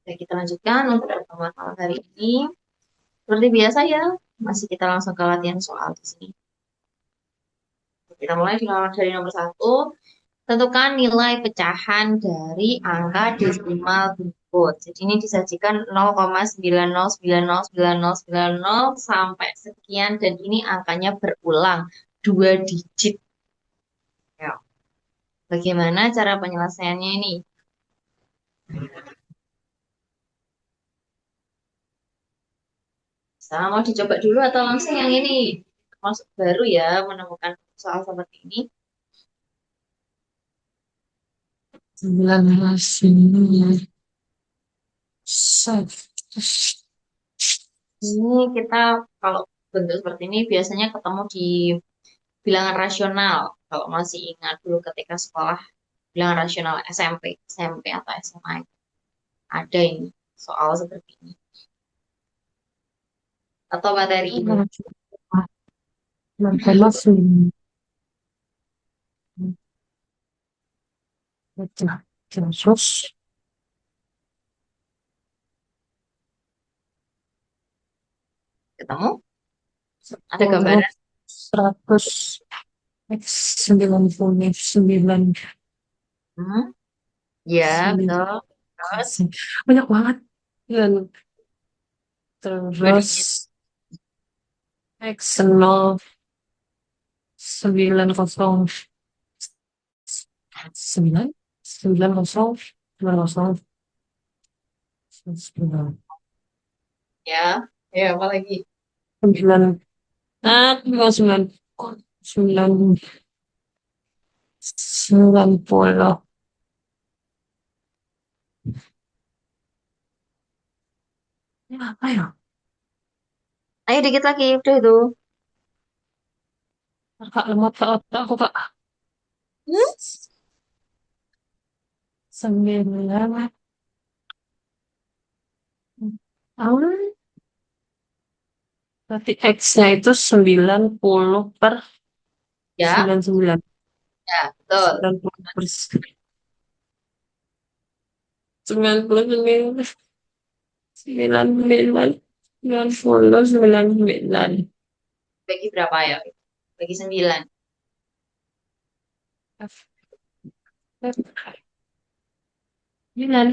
Oke, kita lanjutkan untuk pertemuan malam hari ini. Seperti biasa ya, masih kita langsung ke latihan soal di sini. Kita mulai dari nomor satu. Tentukan nilai pecahan dari angka desimal berikut. Jadi ini disajikan 0,9090900 sampai sekian dan ini angkanya berulang 2 digit. Ya. Bagaimana cara penyelesaiannya ini? Sama mau dicoba dulu atau langsung yang ini? Masuk baru ya menemukan soal seperti ini. 19 ini satu. Ini kita kalau bentuk seperti ini biasanya ketemu di bilangan rasional. Kalau masih ingat dulu ketika sekolah bilangan rasional SMP atau SMA itu ada ini soal seperti ini atau materi ini. Marcelo terus Ketemu? Ada 10 gambaran? 100 X 99 Hmm? Ya, 9 betul. Terus banyak banget. Dan dua terus digit. X 0 90 9 90 90 9 Ya, ya apa lagi? 9 9 9 90 ya apa ya. Ayo dikit lagi, udah itu. Kak, lemot ke otak aku, Kak. Hmm? 9. Ah, berarti X-nya itu 90 per Ya, 99. ya, betul. 90 per 99. 99. 90, 99. Bagi berapa ya? Bagi 9. F, F, 9.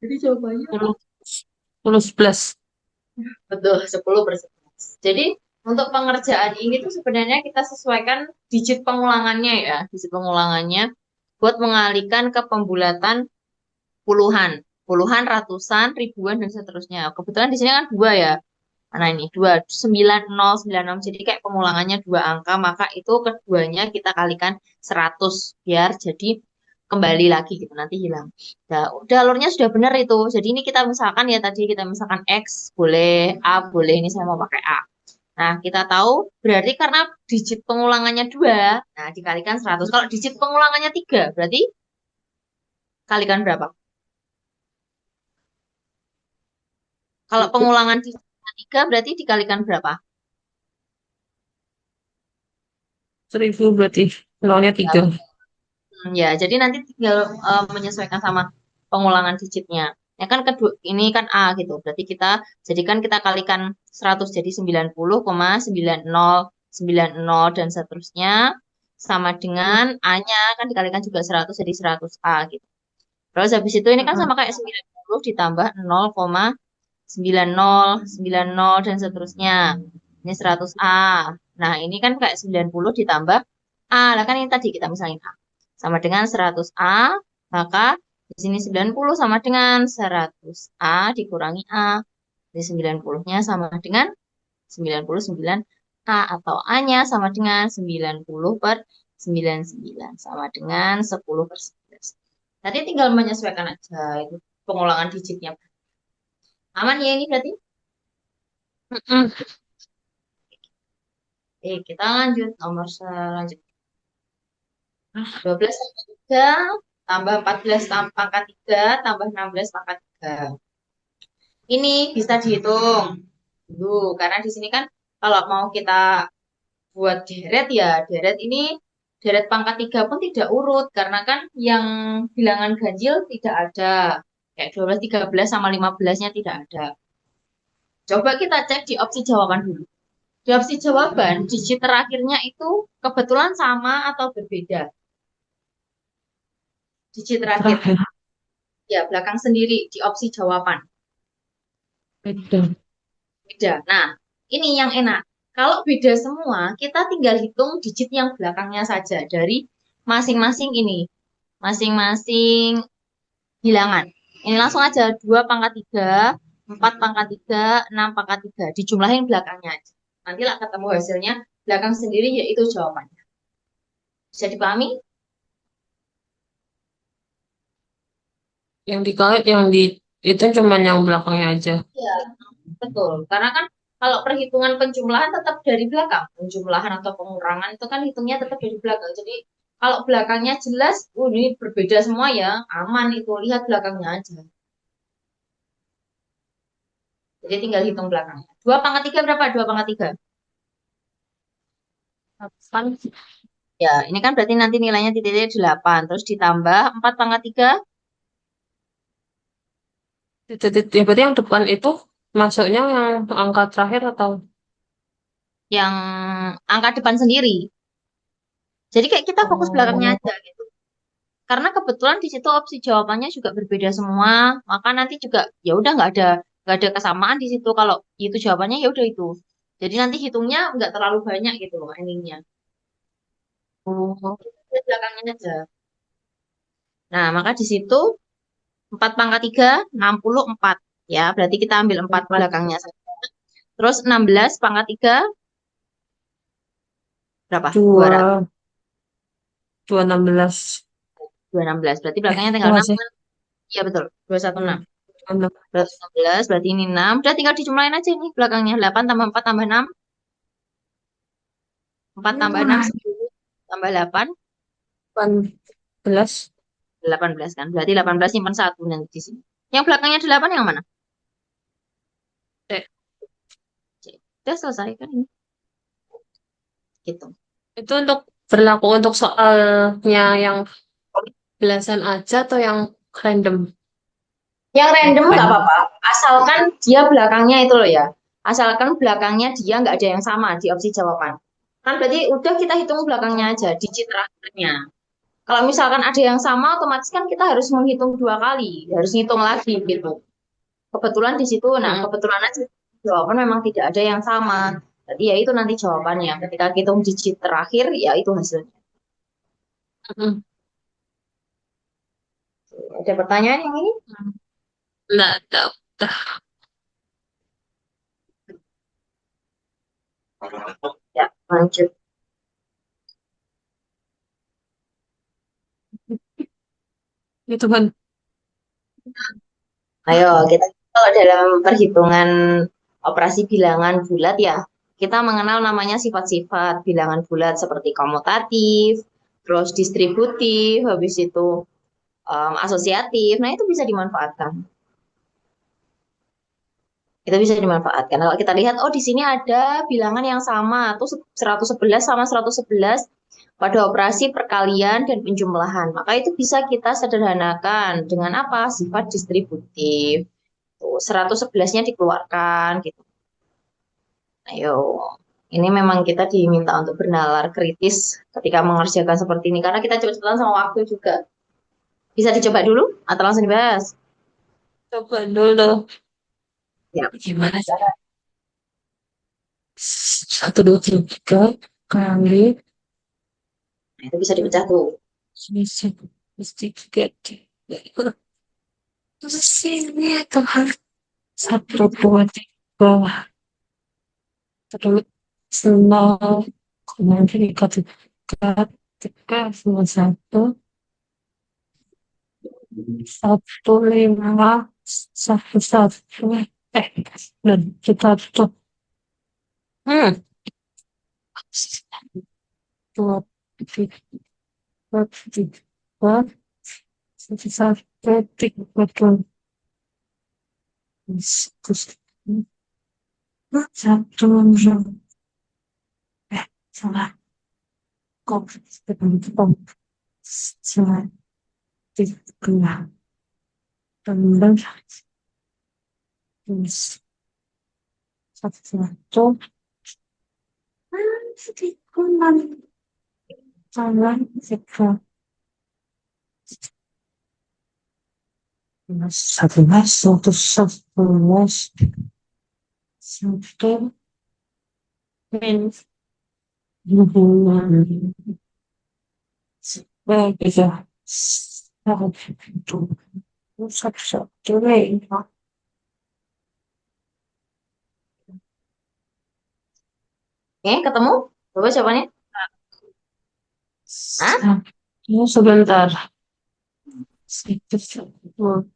Jadi jawabannya apa? 10, 10, 11. Betul, 10/11. Jadi untuk pengerjaan ini tuh sebenarnya kita sesuaikan digit pengulangannya ya, digit pengulangannya buat mengalihkan ke pembulatan puluhan, puluhan, ratusan, ribuan dan seterusnya. Kebetulan di sini kan dua ya. Nah ini dua, 9096. Jadi kayak pengulangannya dua angka, maka itu keduanya kita kalikan 100 biar jadi kembali lagi gitu, nanti hilang. Nah, udah alurnya sudah benar itu. Jadi ini kita misalkan ya tadi kita misalkan X boleh, A boleh, ini saya mau pakai A. Nah, kita tahu berarti karena digit pengulangannya dua, nah dikalikan 100. Kalau digit pengulangannya tiga, berarti kalikan berapa? Kalau pengulangan digitnya tiga, berarti dikalikan berapa? 1000 berarti. Nolnya Ya, 3. ya, jadi nanti tinggal menyesuaikan sama pengulangan digitnya. Ya kan kedua ini kan A gitu. Berarti kita jadikan kita kalikan 100 jadi 90,9090 dan seterusnya sama dengan A-nya kan dikalikan juga 100 jadi 100 A gitu. Terus habis itu ini kan sama kayak 90 ditambah 0,9090 dan seterusnya. Ini 100 A. Nah, ini kan kayak 90 ditambah A. Lah kan ini tadi kita misalin A. Sama dengan 100 A, maka di sini 90 sama dengan 100 A dikurangi A. Jadi 90-nya sama dengan 99 A atau A-nya sama dengan 90 per 99 sama dengan 10 per 11. Tadi tinggal menyesuaikan aja itu pengulangan digitnya. Aman ya ini berarti? Kita lanjut nomor selanjutnya. 12 pangkat 3 tambah 14 pangkat 3 tambah 16 pangkat 3. Ini bisa dihitung dulu karena di sini kan kalau mau kita buat deret ya, deret ini deret pangkat 3 pun tidak urut karena kan yang bilangan ganjil tidak ada. Kayak 12, 13 sama 15-nya tidak ada. Coba kita cek di opsi jawaban dulu. Di opsi jawaban, digit terakhirnya itu kebetulan sama atau berbeda. Digit terakhir. Terakhir. Ya, belakang sendiri di opsi jawaban. Beda. Beda. Nah, ini yang enak. Kalau beda semua, kita tinggal hitung digit yang belakangnya saja dari masing-masing ini. Masing-masing bilangan. Ini langsung aja 2 pangkat 3, 4 pangkat 3, 6 pangkat 3. Dijumlahin belakangnya aja. Nanti lah ketemu hasilnya belakang sendiri yaitu jawabannya. Bisa dipahami? Yang dikali yang di itu cuman yang belakangnya aja. Iya, betul. Karena kan kalau perhitungan penjumlahan tetap dari belakang. Penjumlahan atau pengurangan itu kan hitungnya tetap dari belakang. Jadi kalau belakangnya jelas, ini berbeda semua ya, aman itu. Lihat belakangnya aja. Jadi tinggal hitung belakangnya. 2 pangkat 3 berapa? 2 pangkat 3. Kan Ya, ini kan berarti nanti nilainya titiknya 8. Terus ditambah 4 pangkat 3 titik ya berarti yang depan itu masuknya yang angka terakhir atau yang angka depan sendiri. Jadi kayak kita fokus belakangnya oh, aja gitu. Karena kebetulan di situ opsi jawabannya juga berbeda semua, maka nanti juga ya udah nggak ada kesamaan di situ. Kalau itu jawabannya ya udah itu. Jadi nanti hitungnya nggak terlalu banyak gitu loh endingnya. oh, Lihat belakangnya aja. Nah, maka di situ 4 pangkat 3, 64. Ya, berarti kita ambil 4 empat belakangnya saja. Terus 16 pangkat 3 berapa? 200. dua 216 216. Berarti belakangnya tinggal enggak 6 sih kan? Iya betul. 216. hmm, 216. 216 berarti ini 6. Udah tinggal dijumlahin aja ini belakangnya. 8 tambah 4 tambah 6. 4 tambah 6 10. Tambah 8. 18 18 kan. Berarti 18 simpan 1 nanti di sini. Yang belakangnya 8 yang mana? eh, C. Udah selesai kan ini. Gitu. itu untuk berlaku untuk soalnya yang belasan aja atau yang random Yang random nggak random apa-apa. Asalkan dia belakangnya itu loh ya. Asalkan belakangnya dia nggak ada yang sama di opsi jawaban. Kan berarti udah kita hitung belakangnya aja, digit terakhirnya. Kalau misalkan ada yang sama, otomatis kan kita harus menghitung 2 kali. Harus hitung lagi gitu. Kebetulan di situ, nah mm kebetulan aja jawaban memang tidak ada yang sama. Jadi ya itu nanti jawabannya. Ketika hitung digit terakhir, ya itu hasilnya. -mm. Ada pertanyaan yang ini? Nggak tahu. Ya, lanjut. Itu kan Ayo, kita kalau dalam perhitungan operasi bilangan bulat ya, kita mengenal namanya sifat-sifat bilangan bulat seperti komutatif, terus distributif, habis itu asosiatif. Nah, itu bisa dimanfaatkan. Itu bisa dimanfaatkan. Kalau kita lihat, oh di sini ada bilangan yang sama, tuh 111 sama 111 pada operasi perkalian dan penjumlahan. Maka itu bisa kita sederhanakan dengan apa? Sifat distributif. Tuh, 111-nya dikeluarkan gitu. Ayo. Ini memang kita diminta untuk bernalar kritis ketika mengerjakan seperti ini. Karena kita cepet-cepetan sama waktu juga. Bisa dicoba dulu atau langsung dibahas? coba dulu Ya. gimana sih 1 2 3 kali Nah, itu bisa dipecah tuh. mesti tiga terus ini Tuhan 1 2 3 terus nol kemudian tiga semua 1 1 5 1 1 dan kita tuh hmm 2 3 3 1 1 3 satu salah kok ketemu salah tiga tambah plus satu kurang tambah tiga plus sebelas satu sebelas satu minus hubungan sebagai satu satu lima Oke, ketemu? Coba jawabannya. Hah? satu sebentar satu satu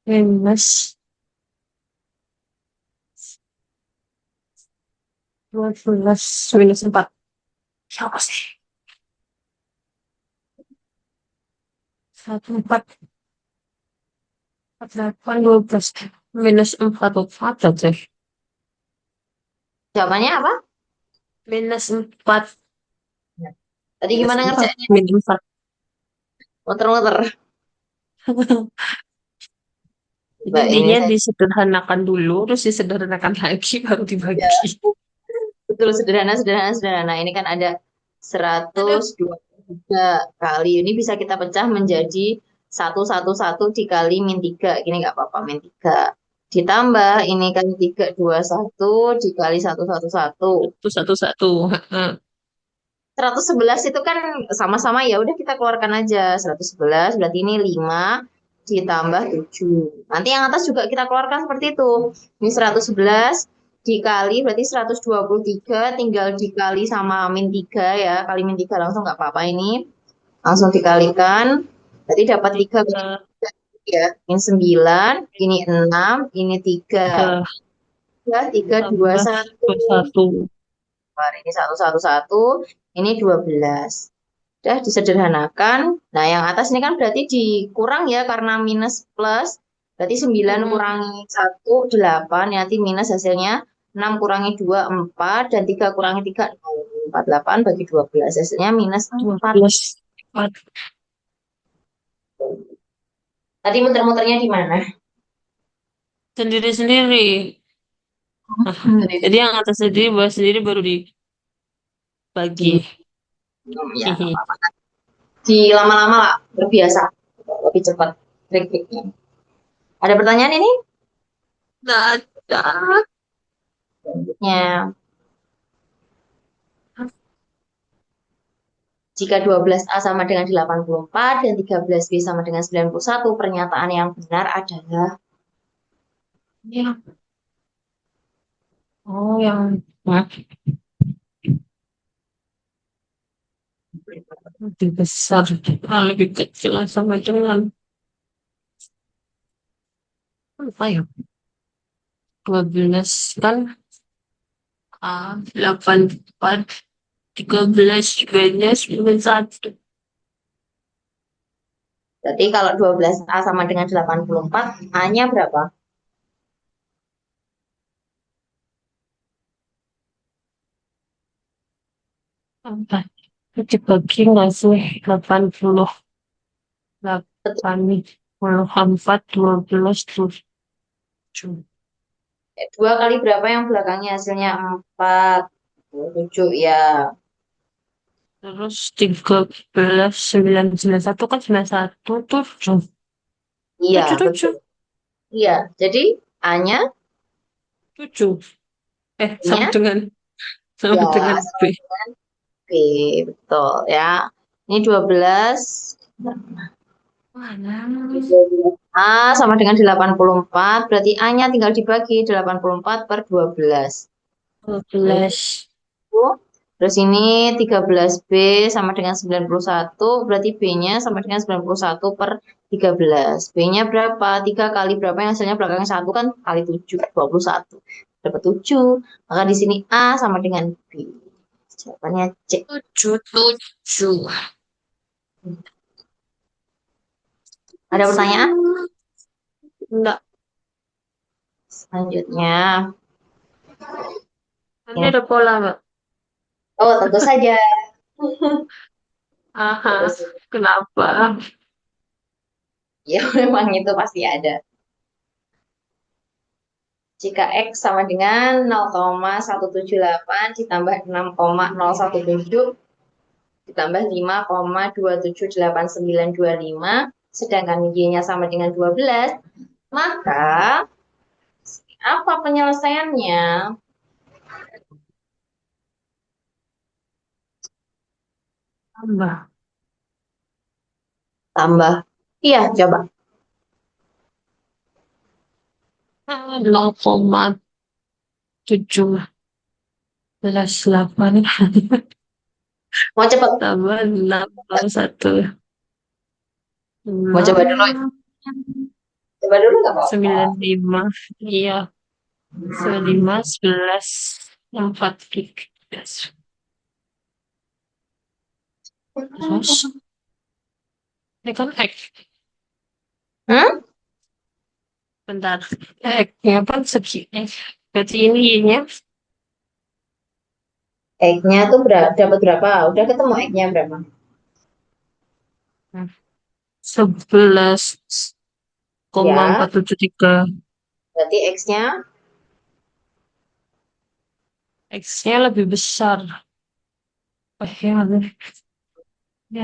minus 12 minus 4. Siapa sih? 14, 48, 12. Minus 4 aja. Jawabannya apa? Minus 4. Tadi Minus gimana 4. ngerjainnya? Minus 4. Muter-muter. Jadi Mbak ini intinya saya disederhanakan dulu, terus disederhanakan lagi, baru ya, dibagi. betul sederhana, sederhana, sederhana. Ini kan ada Aduh. 123 kali. Ini bisa kita pecah menjadi 1 1 1 dikali min 3. Gini nggak apa-apa, min 3. Ditambah ini kali 3 2 1 dikali 1 1 1. Satu, satu. 111 itu kan sama-sama ya udah kita keluarkan aja. 111 berarti ini 5 ditambah 7. Nanti yang atas juga kita keluarkan seperti itu. Ini 111 dikali berarti 123 tinggal dikali sama min 3 ya. Kali min 3 langsung nggak apa-apa ini. Langsung dikalikan. Berarti dapat 3 kali 3, 3 ya. Ini 9, ini 6, ini 3. 3 Ya, 3 2 tambah 1. 21. Ini 1 1 1, ini 12. Udah disederhanakan. Nah, yang atas ini kan berarti dikurang ya karena minus plus. Berarti 9 Hmm, kurangi 1 8. Nanti minus hasilnya 6 kurangi 2 4. Dan 3 kurangi 3 0. 4, 8 bagi 12. Hasilnya minus 4. 12. 4. Tadi muter-muternya di mana? Sendiri-sendiri. Nah, jadi yang atas sendiri, bawah sendiri baru Di, dibagi. ya, nggak Hihi. apa-apa. Di lama-lama lah, berbiasa. Lebih cepat trik-triknya. Ada pertanyaan ini? Nggak ada. Selanjutnya. Jika 12A sama dengan 84 dan 13B sama dengan 91, pernyataan yang benar adalah Ya. Oh, yang lebih besar, lebih kecil sama dengan apa ya? 12 kan 84, 13 B-nya 91. berarti kalau 12A sama dengan 84, A-nya berapa? Apa? Dibagi nggak sih? 80, Betul. 84, 12, 7. 2 kali berapa yang belakangnya hasilnya 4? 7 ya. Terus 13, 91 kan 91, 7. Iya, 7, betul. 7. Iya, jadi A-nya 7. Sama nya dengan ya sama dengan B. sama dengan B, betul ya. Ini 12 Mana? A sama dengan 84, berarti A-nya tinggal dibagi 84 per 12. 12. Terus ini 13B sama dengan 91, berarti B-nya sama dengan 91 per 13. B-nya berapa? 3 kali berapa yang hasilnya belakangnya 1 kan kali 7, 21. Dapat 7. Maka di sini A sama dengan B. Jawabannya C. 7, 7. Ada pertanyaan? Enggak. Selanjutnya. Ini Ini. ada pola, Mbak. Oh, tentu saja. Aha, Terus kenapa? Ya, memang itu pasti ada. Jika X sama dengan 0,178 ditambah 6,017 ditambah 5,278925, sedangkan Y-nya sama dengan 12, maka apa penyelesaiannya? Tambah. Tambah. Iya, coba. 0,17 8 Mau cepet? tambah 6,1 Mau coba dulu? 6 Coba dulu nggak apa-apa. 95. Iya, 95 11 4 13. Terus ini kan X. Hmm? Bentar. X-nya kan segini. Berarti ini Y-nya Egg-nya tuh dapat berapa? Udah ketemu egg-nya berapa? 11 koma Ya, 473. berarti X-nya X-nya lebih besar. Oh, ya.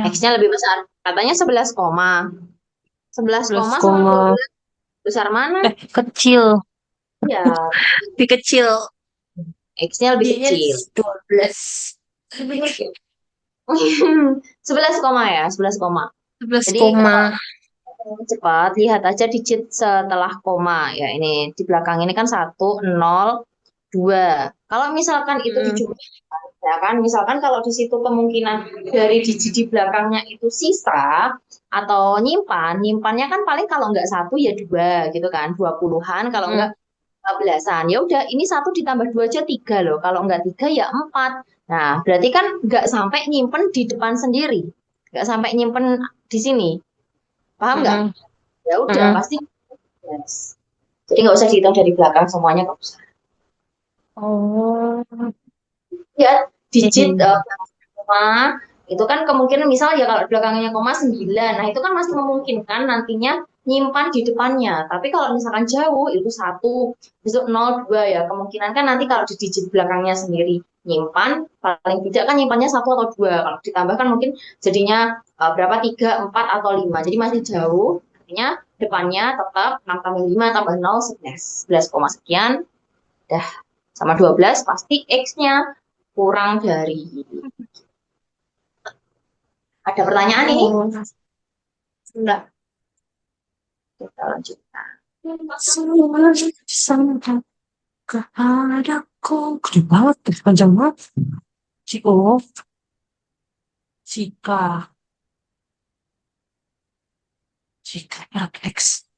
X-nya lebih besar. Katanya 11 koma. 11 11 koma sama koma 12 besar mana? kecil. Ya, Lebih kecil. X-nya lebih Y-nya kecil. 12. 11 koma ya, 11 koma. 11 Jadi koma. kalau cepat, lihat aja digit setelah koma. Ya, ini di belakang ini kan 1, 0, 2. Kalau misalkan itu Hmm. dijumlahkan, ya kan, misalkan kalau di situ kemungkinan dari digit di belakangnya itu sisa atau nyimpan, nyimpannya kan paling kalau nggak satu ya dua gitu kan, 20-an, kalau Hmm. nggak belasan. Ya udah, ini satu ditambah dua aja tiga loh. Kalau nggak tiga ya empat. Nah, berarti kan nggak sampai nyimpen di depan sendiri, nggak sampai nyimpen di sini. Paham nggak? Hmm. Ya udah Hmm. pasti yes. Jadi nggak usah dihitung dari belakang semuanya nggak usah. Oh. Ya digit Ini. koma itu kan kemungkinan misal ya kalau belakangnya koma 9, nah itu kan masih memungkinkan nantinya nyimpan di depannya. Tapi kalau misalkan jauh itu satu, besok 0, 2 ya kemungkinan kan nanti kalau di digit belakangnya sendiri nyimpan paling tidak kan nyimpannya satu atau dua. Kalau ditambah kan mungkin jadinya berapa, 3, 4 atau 5. Jadi masih jauh. Artinya depannya tetap 6 tambah 5 tambah 0 11. 11 koma sekian. Dah sama 12 pasti X-nya kurang dari. Ada pertanyaan ini? Oh. Enggak. Kita lanjutkan. Semua sama kepadaku. Gede banget, panjang banget. Oh, jika, jika X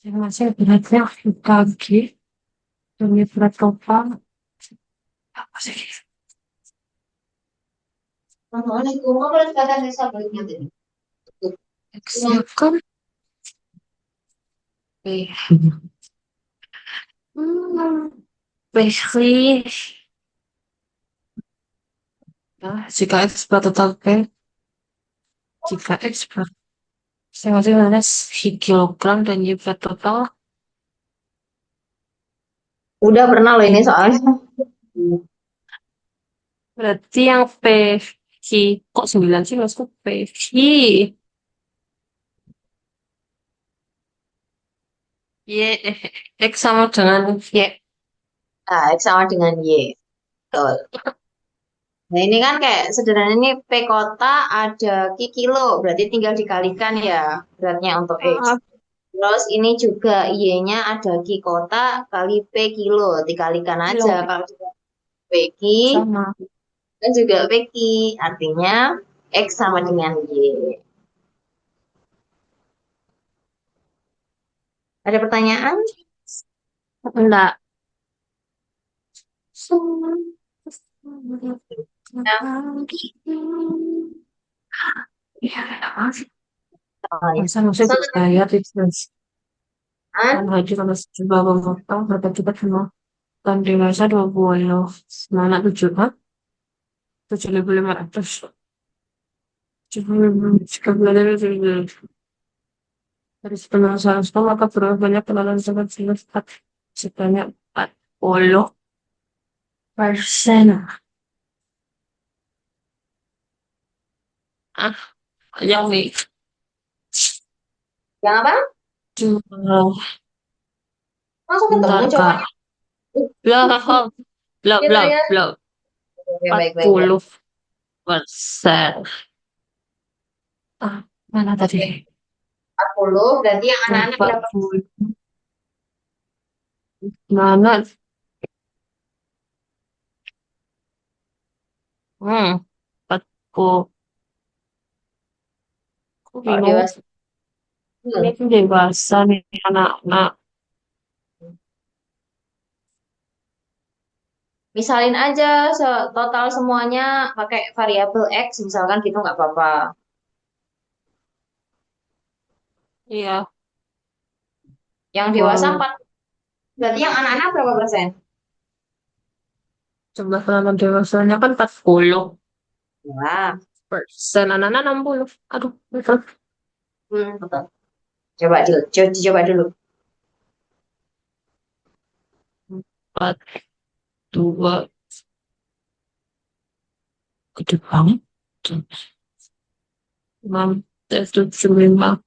yang masih beratnya kaki demi berat total apa sih? Assalamualaikum. Apa boleh kata saya sebaliknya tadi? X-nya kan B. Basically, nah, jika X berat total P, jika X berat saya masih mana kilogram dan Y berat total, Udah pernah loh ini P soalnya. berarti yang P Q kok 9 sih maksudku P Q Y X sama dengan Y. Nah, X sama dengan Y. Betul. Nah, ini kan kayak sederhana ini P kota ada Q kilo. Berarti tinggal dikalikan ya beratnya untuk X. Ah, Terus ini juga Y-nya ada Q kota kali P kilo. Dikalikan aja. kilo Kalau juga P Q sama. kan juga P Q. Artinya X sama dengan Y. Ada pertanyaan? Enggak. Ya. Ya, Oh, ya. masa masih So, bayar itu kan kan? haji kalau sejumlah memotong berapa kita semua tahun dewasa 20 mana 7 kan 7.500. 7.500. Dari setengah satu maka berapa banyak penonton sangat singkat sebanyak 40%. Ah, yang nih. Yang apa? Cuma Langsung ketemu bentar kak. jawabannya. Belum, belum, Gitu belum, ya. belum. Oke, empat baik, baik, baik. puluh persen. Ah, mana tadi? 40 berarti yang anak-anak Empat berapa? puluh. Mana? Hmm, 40. Aku Kalau bingung. dewasa. Ini Hmm. tuh dewasa nih anak-anak. Misalin aja total semuanya pakai variabel X, misalkan gitu nggak apa-apa. Iya, Yang dewasa boleh. 4, berarti yang anak-anak berapa persen? Jumlah penonton dewasanya kan Ya, 40%. Anak-anak 60. Aduh, betul. betul. Coba dulu, coba dulu. 4, 2, gede banget. 6, 7, 5,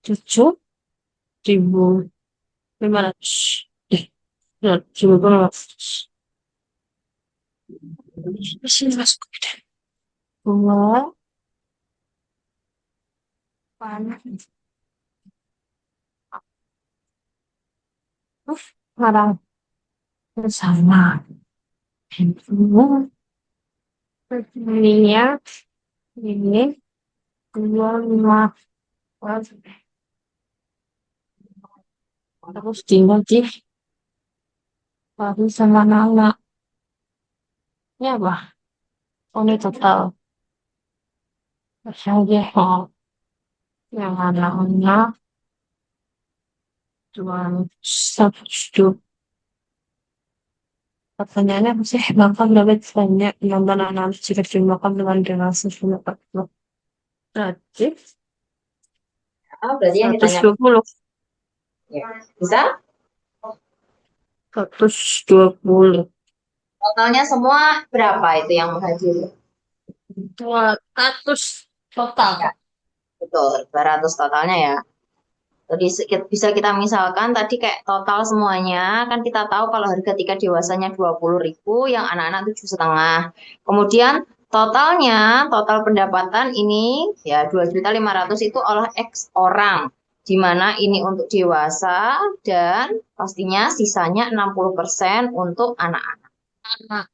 7, 1.500. Ya, 1.500. Sini masuk. Dua, panas. Sekarang sama. Ininya, ini, 2, 5. Terus tinggal di baru sama Nala. Ini apa? Oh, ini total. Terus aja, oh, yang anak-anak, 1. Pertanyaannya apa sih? Maka berapa banyak yang anak jika dimakan dengan durasi 40? Berarti Berarti yang seratus ditanya dua puluh ya. Bisa? 120. Totalnya semua berapa itu yang menghadiri? 200 Ya, total. betul. 200 totalnya ya. Jadi bisa kita misalkan tadi kayak total semuanya, kan kita tahu kalau harga tiket dewasanya 20.000, yang anak-anak 7,5. Kemudian total pendapatan ini ya 2.500.000 itu oleh X orang. Di mana ini untuk dewasa dan pastinya sisanya 60% untuk anak-anak. Nah,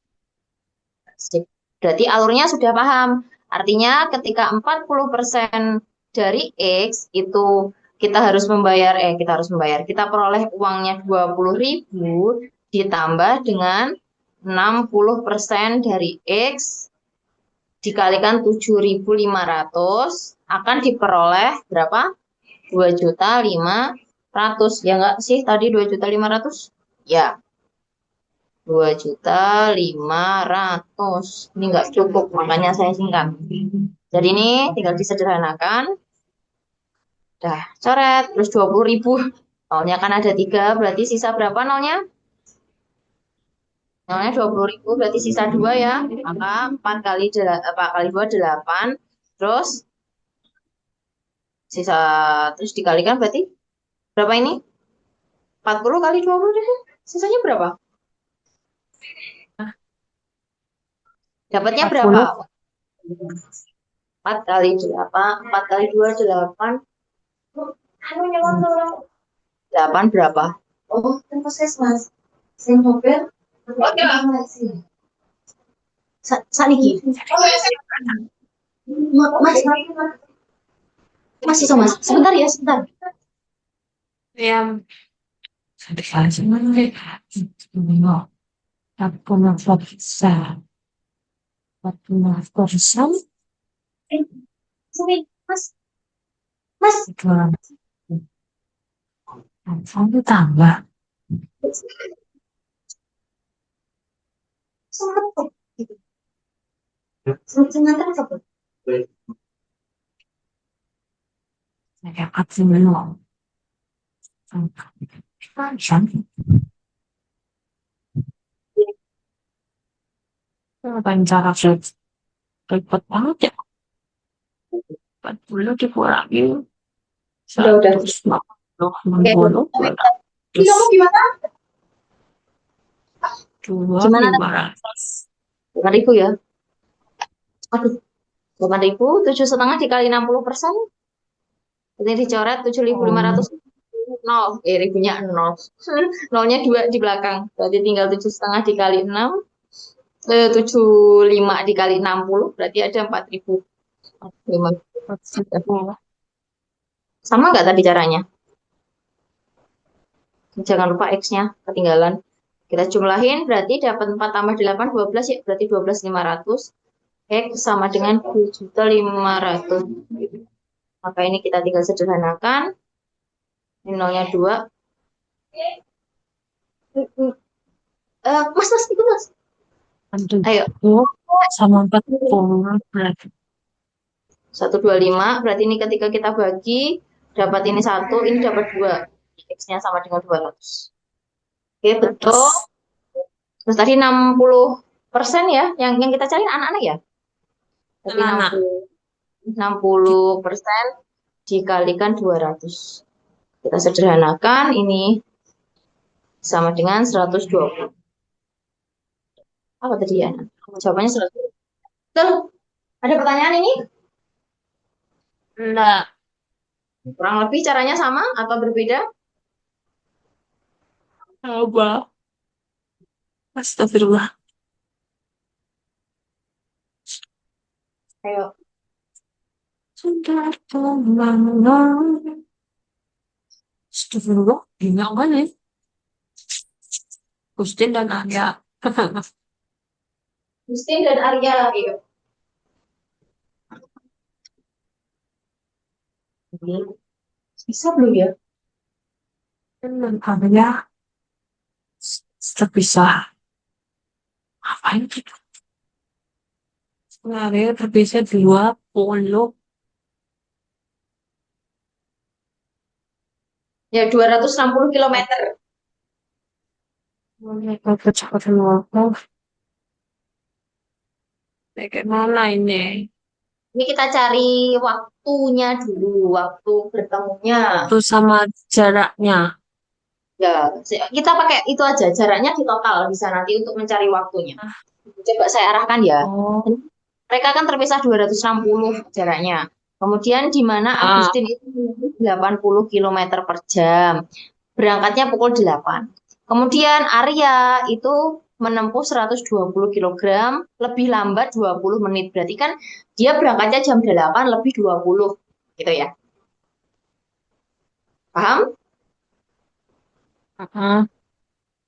Berarti alurnya sudah paham. Artinya ketika 40% dari X itu kita peroleh uangnya 20.000 ditambah dengan 60% dari X dikalikan 7.500 akan diperoleh berapa? 2.500.000. Ya enggak sih tadi 2.500.000? Ya, 2.500.000. Ini enggak cukup, makanya saya singkat. Jadi ini tinggal disederhanakan. Dah, coret. Terus 20.000. Nolnya kan ada 3, berarti sisa berapa nolnya? Nolnya 20.000, berarti sisa 2 ya. Maka 4 kali, 4 kali 2, 8. Terus sisa, terus dikalikan berarti berapa ini? 40 kali 20 deh. Sisanya berapa? Dapatnya berapa? 40. 4 kali 8, 4 kali 2, 8. 8 berapa? Oh, kan puskesmas. Saya mobil. Saniki. Mas, masih sama. Sebentar ya, sebentar. Yang dikasih mana deh? Aku nafas besar. Aku nafas besar. Sini, Mas. Mas. Jualan. Kamu tambah. Sempet. Semakin ngantar apa? Kayak apa belum? Ngapain cara sulit? Ribet banget ya. 40 dikurangi Udah. 180 Oke. Ini terus kamu gimana? dua Gimana? 500. 8.000 ya? Aduh, 8.000, 7,5 dikali 60%. Ini dicoret 7.500. Oh, Nol. Ribunya nol. Nolnya 2 di belakang. Berarti tinggal 7,5 dikali 6. 75 dikali 60. Berarti ada 4.000. 5. 40. Sama nggak tadi caranya? Jangan lupa X-nya ketinggalan. Kita jumlahin, berarti dapat 4 tambah 8, 12 ya. Berarti 12.500. X sama dengan 2.500. Maka ini kita tinggal sederhanakan. Ini nolnya 2. Mas, itu mas. Ayo. Aduh, sama 40 berarti 125. Berarti ini ketika kita bagi, dapat ini 1, ini dapat 2. X-nya sama dengan 200. Oke, betul. 100. Terus tadi 60% ya, yang kita cari anak-anak ya. Berarti Anak. 60% dikalikan 200. Kita sederhanakan, ini sama dengan 120. Apa tadi ya? Jawabannya 120. Betul. Ada pertanyaan ini? Enggak. Kurang lebih caranya sama atau berbeda? Coba. Astagfirullah. Ayo. Sudah teman. Astagfirullah. Gila kali. Gustin dan Arya. Justin dan Arya. Ayo. Ini bisa belum ya? Dan Arya terpisah. Ngapain gitu? Arya terpisah 20. Ya, 260 kilometer. Mereka kecepatan waktu. Kayak mana ini? Ini kita cari waktunya dulu, waktu bertemunya. Waktu sama jaraknya. Ya, kita pakai itu aja, jaraknya di total bisa nanti untuk mencari waktunya. Coba saya arahkan ya. Oh. Mereka kan terpisah 260 jaraknya. Kemudian di mana Ah. Agustin itu menempuh 80 kilometer per jam. Berangkatnya pukul 8. Kemudian Arya itu menempuh 120 kilogram, lebih lambat 20 menit. Berarti kan dia berangkatnya jam 8 lebih 20. Gitu ya. Paham? Ah.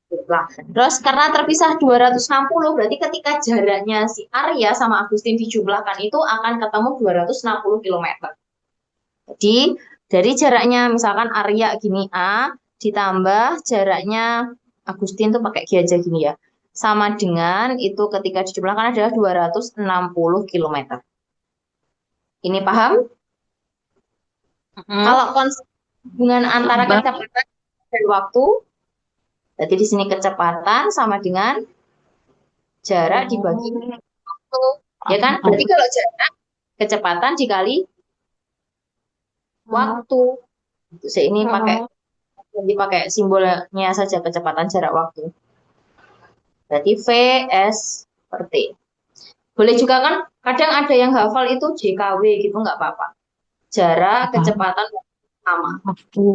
Nah, terus karena terpisah 260, berarti ketika jaraknya si Arya sama Agustin dijumlahkan itu akan ketemu 260 kilometer. Jadi dari jaraknya misalkan Arya gini A ditambah jaraknya Agustin tuh pakai G aja gini ya. Sama dengan itu ketika dijumlahkan adalah 260 kilometer. Ini paham? Kalau konsep hubungan antara Tambah. kecepatan dan waktu, berarti di sini kecepatan sama dengan jarak dibagi Oh. waktu. Ya kan? Berarti kalau jarak kecepatan dikali waktu. Saya ini pakai simbolnya saja kecepatan jarak waktu. Berarti V, S, per T. Boleh juga kan, kadang ada yang hafal itu JKW gitu, nggak apa-apa. Jarak, kecepatan, sama. Waktu.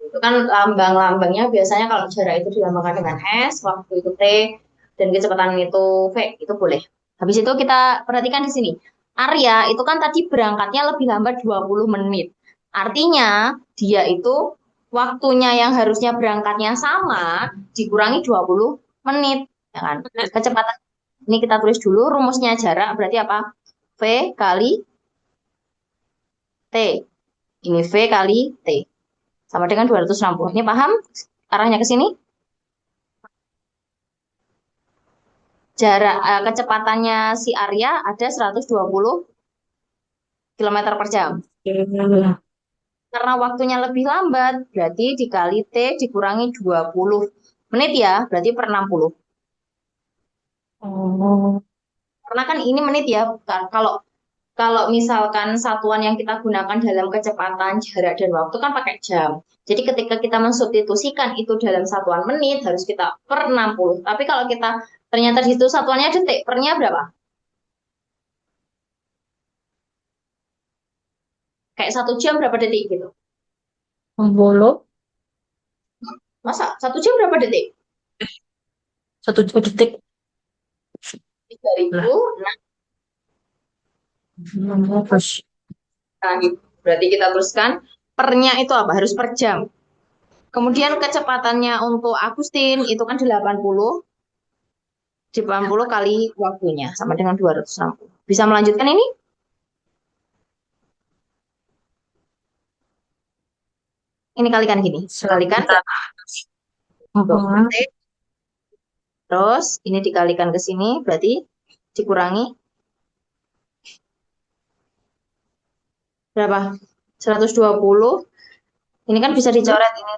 Itu kan lambang-lambangnya biasanya kalau jarak itu dilambangkan dengan S, waktu itu T, dan kecepatan itu V, itu boleh. Habis itu kita perhatikan di sini. Arya itu kan tadi berangkatnya lebih lambat 20 menit. Artinya dia itu waktunya yang harusnya berangkatnya sama dikurangi 20 menit. Ya kan? Kecepatan ini kita tulis dulu rumusnya jarak berarti apa? V kali T. Ini V kali T. Sama dengan 260. Ini paham arahnya ke sini? kecepatannya si Arya ada 120 kilometer per jam. Karena waktunya lebih lambat, berarti dikali T dikurangi 20 menit ya, berarti per 60. Oh, Karena kan ini menit ya, kalau kalau misalkan satuan yang kita gunakan dalam kecepatan, jarak, dan waktu kan pakai jam. Jadi ketika kita mensubstitusikan itu dalam satuan menit, harus kita per 60. Tapi kalau kita ternyata di situ satuannya detik, pernya berapa? Kayak 1 jam berapa detik gitu. pembolo Masa 1 jam berapa detik? 1 detik 3000. lah. Nah, Terus gitu. Berarti kita teruskan pernya itu apa? Harus per jam. Kemudian kecepatannya untuk Agustin itu kan 80 kali waktunya sama dengan 260. Bisa melanjutkan ini? Ini kalikan gini. Kalikan sebentar. Mhm. terus ini dikalikan ke sini berarti dikurangi berapa? 120. Ini kan bisa dicoret ini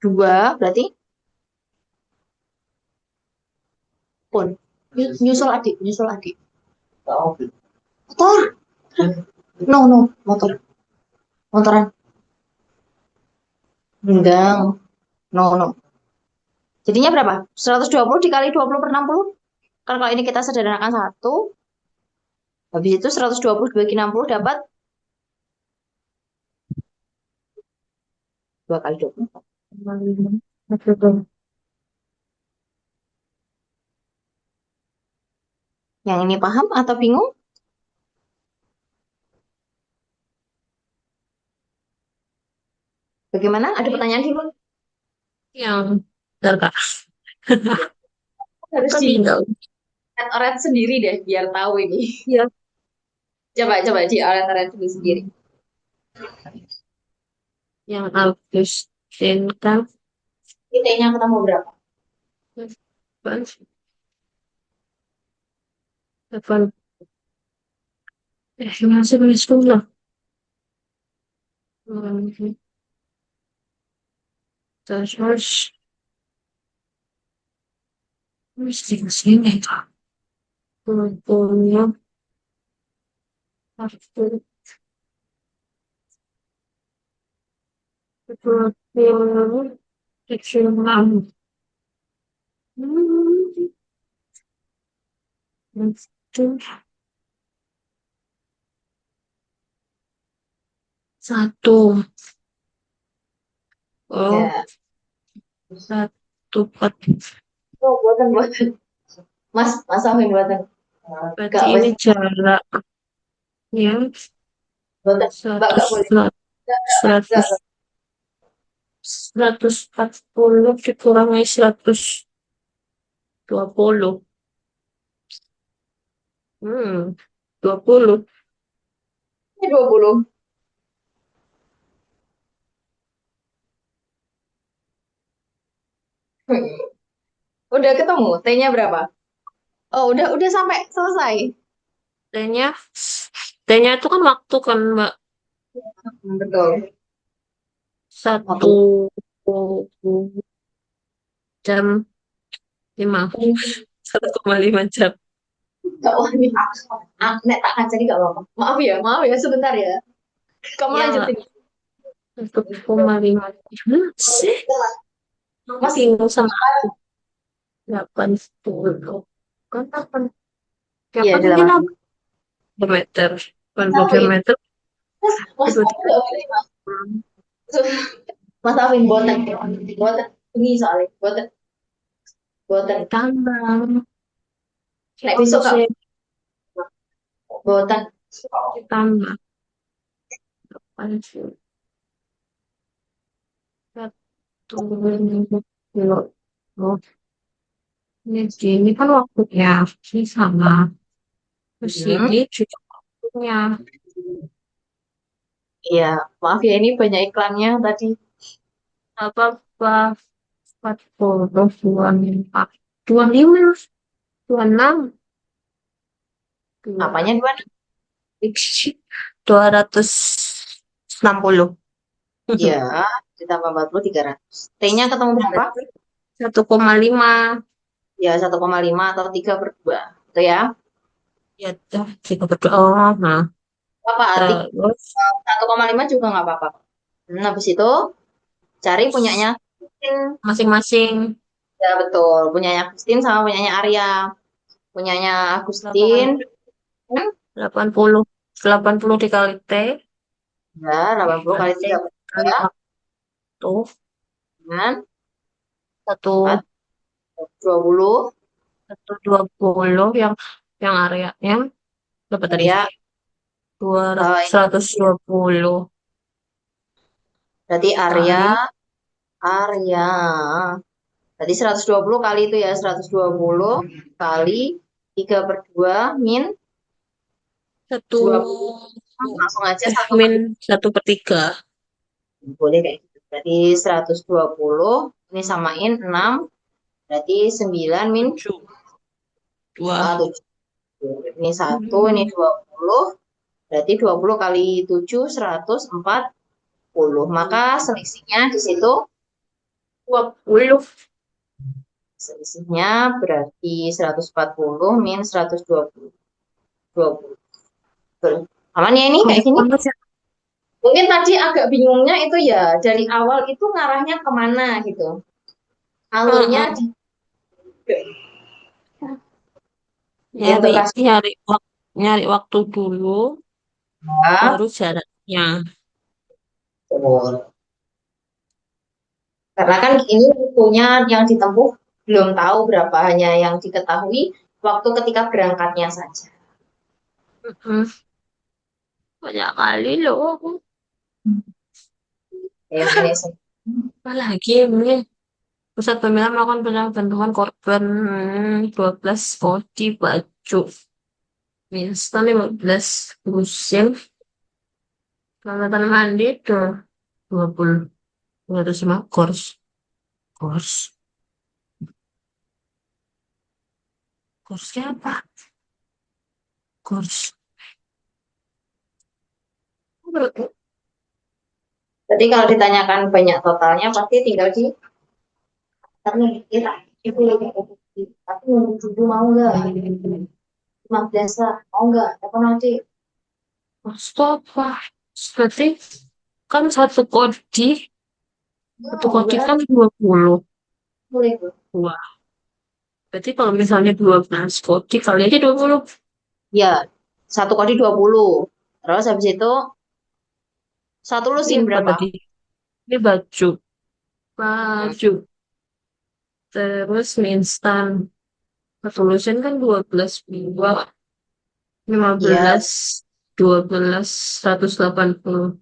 2 berarti pun nyusul adik, nyusul adik. Motor. No, no, motor. Motoran. Enggak. No, no. Jadinya berapa? 120 dikali 20 per 60. Kan kalau ini kita sederhanakan 1, habis itu 120 dibagi 60 dapat 2 kali 20. Yang ini paham atau bingung? Bagaimana? Ada pertanyaan dulu? Yang bentar Kak, Harus kan di tinggal. oret sendiri deh biar tahu ini. Iya, Coba di oret dulu sendiri. yang Agustin kan Ini T-nya ketemu berapa? 8, masih masuk lah. Terus mesti ke sini Kak. Kumpulnya satu kumpul kecil enam. Itu satu. Oh, Ya. satu empat. Oh, buatan. Mas Amin buatan. Berarti Gak ini wes. jarak yang Buatan. Mbak seratus gak boleh. seratus Gak. 140 dikurangi 120. 20. Ini 20. Udah ketemu. T-nya berapa? Oh, udah sampai selesai. T-nya, T-nya itu kan waktu kan Mbak. Betul. Satu Waktu. jam 5. 1,5 jam. Gak wani. Nek tak kaca gak apa-apa. Maaf ya, sebentar ya. Kamu Ya Mbak, lanjutin. 1,5 jam sih. Aku Mas, bingung sama 80. Kan 8. iya 8 udah mungkin 8. 8 meter. 8 Tahu ya. meter. Mas, Itu aku gak boleh, Mas. Mas Afin, boten. Boten. Ini soalnya. Boten. Boten. ditambah. Ya Nek Allah besok gak saya boten. ditambah. 8 sih. Satu kilo. Oh, ini kan waktunya. Ini sama. Terus Hmm. ini juga waktunya. Iya, maaf ya ini banyak iklannya tadi. Apa-apa. 40 24. 25, 26, Apanya dua? 260. Ya, ditambah 40, 300. T-nya ketemu berapa? 1,5. Ya, 1,5 atau 3 per 2. Itu ya. Ya, dah, kita berdoa. Oh, nah, Apa? terus 1,5 juga nggak apa-apa. Habis itu cari punyanya Agustin. masing-masing Ya, betul. Punyanya Agustin sama punyanya Arya. Punyanya Agustin, 8, hmm, 80, 80 dikali T, ya, 80 kali dikali T 3 per kali 2, waktu, dengan satu 20. 120 yang areanya berapa tadi? Arya, 200, eh, 120 berarti Arya, kali Arya. Berarti 120 kali itu ya, 120 kali 3 per 2 min satu 20. Langsung aja satu min kali. 1/3. Boleh kayak gitu. Berarti 120 ini samain 6, berarti 9 min 7, 2. 7. Ini 1, ini 20. Berarti 20 kali 7, 140. Maka selisihnya di situ, 20. selisihnya berarti 140 min 120. 20. Betul. Aman ya ini kayak Banyak gini? banget ya. Mungkin tadi agak bingungnya itu ya, dari awal itu ngarahnya kemana gitu. Alurnya Heeh. jadi untuk kasus Nyari waktu dulu, A, baru jaraknya. betul. Karena kan ini waktunya yang ditempuh belum tahu berapa, hanya yang diketahui waktu ketika berangkatnya saja. Mm-mm. Banyak kali loh. Ya, ini Apalagi ini. Pusat Pembinaan melakukan bantuan korban 12 kodi baju. Instan 15 lusin. Peralatan mandi tuh 20. 205 kurs. Kurs. Kursnya apa? Kurs. Jadi kalau ditanyakan banyak totalnya pasti tinggal di tapi kita itu tapi mau mau nggak 15 lah mau nggak apa nanti Apa? Berarti kan satu kodi enggak kan 20. boleh Bu. Wah, berarti kalau misalnya 12 kodi kali aja 20. Ya, satu kali 20. Terus habis itu satu Ini lusin apa berapa? tadi? Ini baju. Hmm. Baju. Terus mie instan. Resolution kan 12 dua, lima Ya, belas 12 180.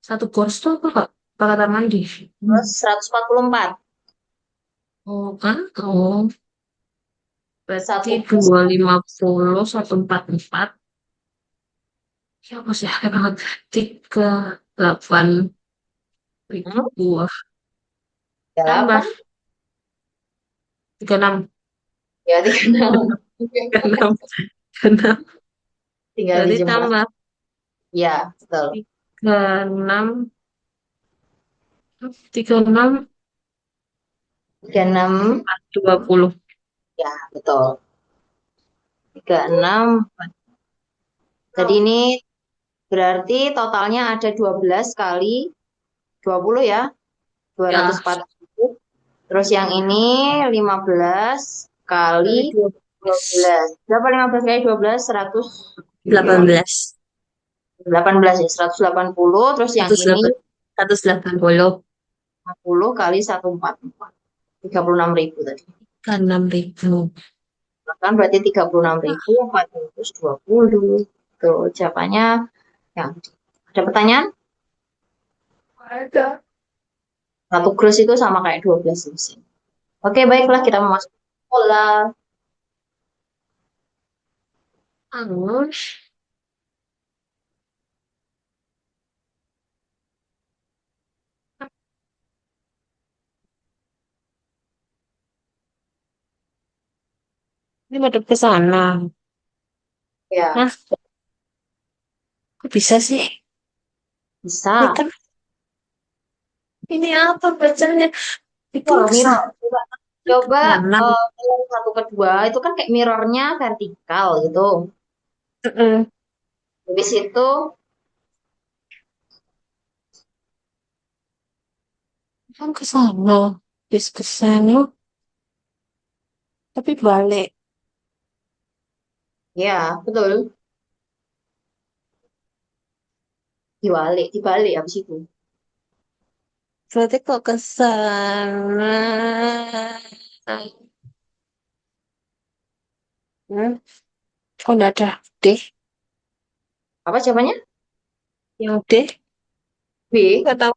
Satu course tuh apa Kak? Pakai mandi. terus 144. Oh kan? Oh, berarti Satu plus 250 144. Ya apa sih? Kayak banget. 38 hmm, buah. Tambah 38. 36. Ya, 36. 36. 36. Tinggal Berarti dijumlah. tambah Ya, betul. 36. 36. 36. 20. Ya, betul. 36. Jadi ini berarti totalnya ada 12 kali 20 ya. dua ratus Ya, empat puluh. Terus yang ini 15 kali kali 12. 12. Berapa 15 kali 12? 18. 18 ya, 180. Terus yang ini 108. 180. 50 kali 144. 36.000 tadi. Kan 6.000. Kan berarti 36.420. Tuh, jawabannya yang ada pertanyaan? Ada. Satu gross itu sama kayak 12 lusin. Oke, baiklah kita memasuki pola. Terus, Ini madep ke sana. Ya, Nah, kok bisa sih? Ini bisa. kan, ini apa bacanya? Itu Wah, ke mirror. sana, Coba, ke coba kanan. yang satu kedua itu kan kayak mirrornya vertikal gitu. Heeh. Habis itu, Kan ke sana. Bis ke sana, tapi balik. ya betul, dibalik habis itu. Berarti kok ke sana. Hmm, kok nggak ada D? Apa jawabannya? Yang D? B. Nggak tahu.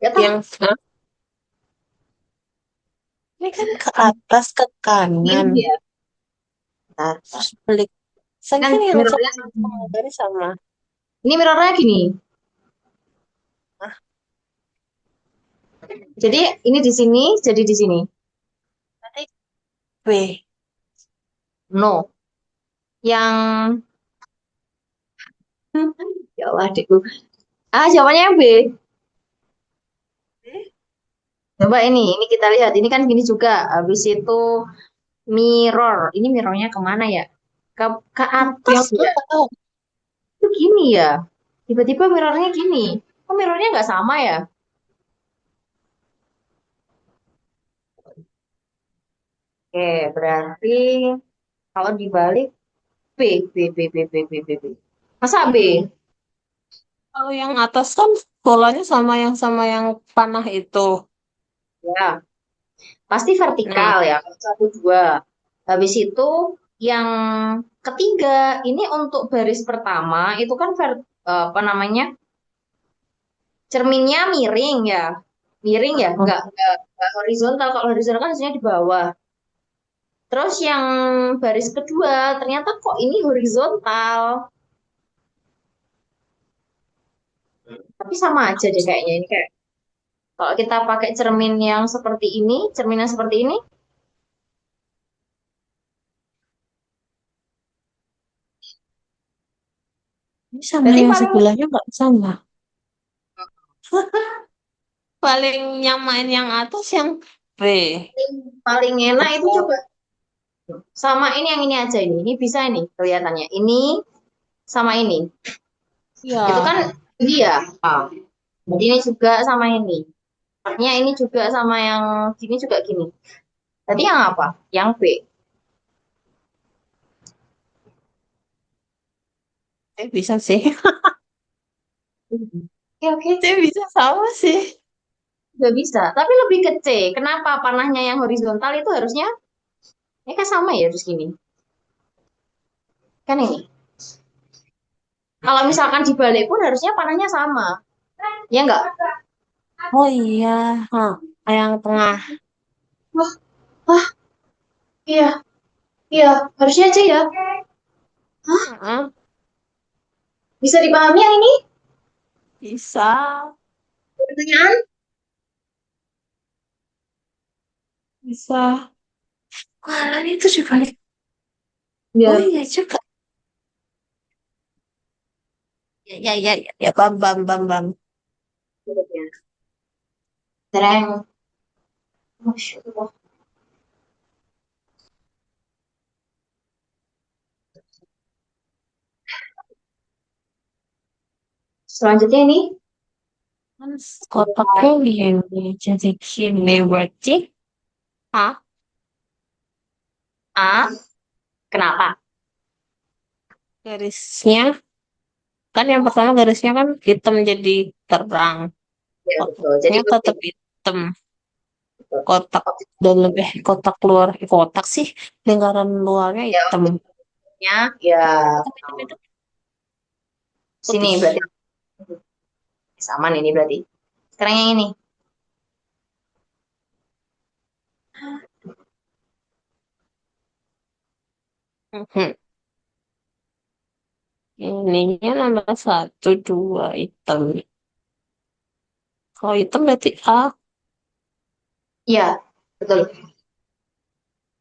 Ya tahu. Yang H? Ini kan ke atas, ke kanan. Ini ya. Bentar. Terus balik. Saya Kan kan yang mirrornya sama garis sama. ini mirrornya gini. Ah, Jadi ini di sini, jadi di sini. berarti B. No. Yang ya Allah adikku. Ah, jawabannya yang B. Coba ini kita lihat. Ini kan gini juga. Habis itu mirror. Ini mirrornya kemana ya? Ke atas Yang A ya? nggak tahu. Itu gini ya? Tiba-tiba mirrornya gini. Kok mirrornya nggak sama ya? Oke, berarti kalau dibalik B, B. Masa B? Kalau yang atas kan bolanya sama yang panah itu. Ya, pasti Nah, vertikal ya. Satu, dua. Habis itu yang ketiga, ini untuk baris pertama itu kan apa namanya? Cerminnya miring ya. Miring ya, oh, nggak horizontal. Kalau horizontal kan harusnya di bawah. Terus yang baris kedua, ternyata kok ini horizontal. Tapi sama aja deh kayaknya ini kayak kalau kita pakai cermin yang seperti ini, cermin yang seperti ini, ini sama berarti yang paling sebelahnya nggak sama. Paling nyamain yang atas yang B. paling enak itu Betul. coba sama ini yang ini aja ini. Ini bisa ini kelihatannya. Ini sama ini. Itu Iya. kan ini ya. Ah. Jadi ini juga sama ini. Artinya ini juga sama yang gini juga gini. Tadi yang apa? Yang B. Bisa sih. Oke, oke. Bisa sama sih. Nggak bisa. Tapi lebih ke C. Kenapa panahnya yang horizontal itu harusnya ini kan sama ya terus gini. Kan ini. Kalau misalkan dibalik pun harusnya panahnya sama. Ya enggak? Oh iya. Hah, yang tengah. Wah, wah, iya, iya. Harusnya C ya. Hah? Heeh, Bisa dipahami yang ini? bisa. Pertanyaan? Bisa. Wah, itu juga. Oh Ya. iya juga. Ya, ya, ya, ya, ya. Bam, bam, bam, bam. Tereng. Masya Allah. Selanjutnya ini Kan kotaknya ini jadi gini berarti A A. Kenapa? garisnya kan yang pertama garisnya kan hitam jadi terang. Ya, betul. Jadi Kotaknya tetap hitam. betul. Kotak dalam kotak luar kotak sih lingkaran luarnya Ya, hitam. objeknya ya Hitam, hitam, hitam. sini Putih. berarti sama nih ini berarti. Sekarang yang ini. Mhm. Ininya nomor satu dua hitam. Kalau hitam berarti A. Iya, betul.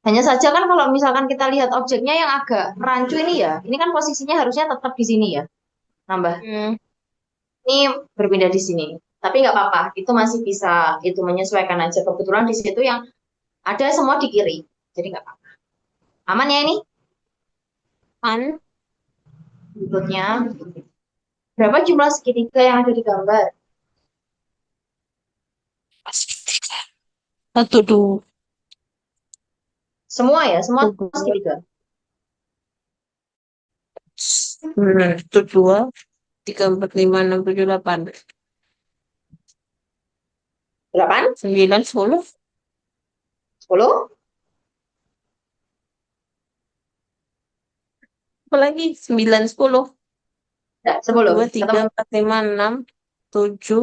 Hanya saja kan kalau misalkan kita lihat objeknya yang agak rancu ini ya, ini kan posisinya harusnya tetap di sini ya, nambah. Hmm. Ini berpindah di sini. Tapi nggak apa-apa, itu masih bisa itu menyesuaikan aja. Kebetulan di situ yang ada semua di kiri, jadi nggak apa-apa. Aman ya ini? Kan Berikutnya, berapa jumlah segitiga yang ada di gambar? segitiga. Satu, dua, Semua ya, semua dua, segitiga. satu, dua, tiga, empat, lima, enam, tujuh, delapan, 8? 9, 10. 10? Apalagi 9, 10. Enggak, Satu, 10. dua, tiga, Ketemu. empat, lima, enam, tujuh,